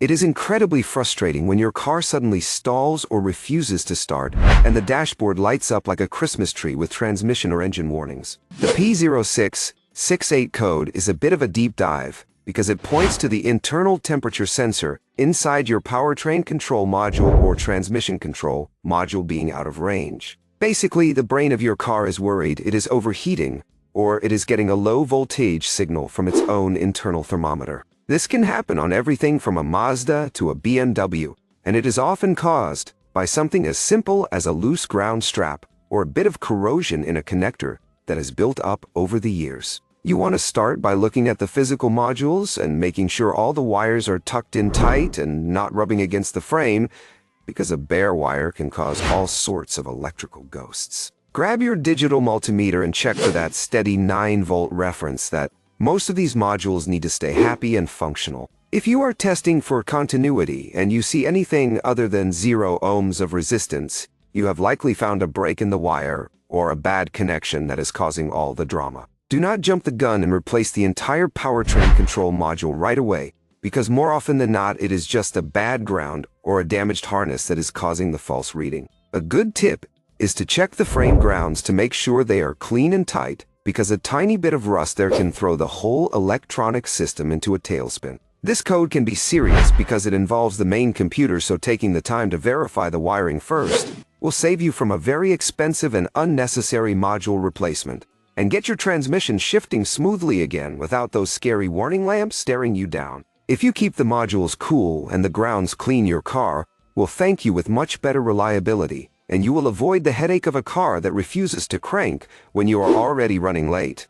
It is incredibly frustrating when your car suddenly stalls or refuses to start, and the dashboard lights up like a Christmas tree with transmission or engine warnings. The P0668 code is a bit of a deep dive because it points to the internal temperature sensor inside your powertrain control module or transmission control module being out of range. Basically, the brain of your car is worried it is overheating, or it is getting a low voltage signal from its own internal thermometer. This can happen on everything from a Mazda to a BMW, and it is often caused by something as simple as a loose ground strap or a bit of corrosion in a connector that has built up over the years. You want to start by looking at the physical modules and making sure all the wires are tucked in tight and not rubbing against the frame, because a bare wire can cause all sorts of electrical ghosts. Grab your digital multimeter and check for that steady 9-volt reference that most of these modules need to stay happy and functional. If you are testing for continuity and you see anything other than 0 ohms of resistance, you have likely found a break in the wire or a bad connection that is causing all the drama. Do not jump the gun and replace the entire powertrain control module right away, because more often than not it is just a bad ground or a damaged harness that is causing the false reading. A good tip is to check the frame grounds to make sure they are clean and tight, because a tiny bit of rust there can throw the whole electronic system into a tailspin. This code can be serious because it involves the main computer, so taking the time to verify the wiring first will save you from a very expensive and unnecessary module replacement, and get your transmission shifting smoothly again without those scary warning lamps staring you down. If you keep the modules cool and the grounds clean, your car will thank you with much better reliability, and you will avoid the headache of a car that refuses to crank when you are already running late.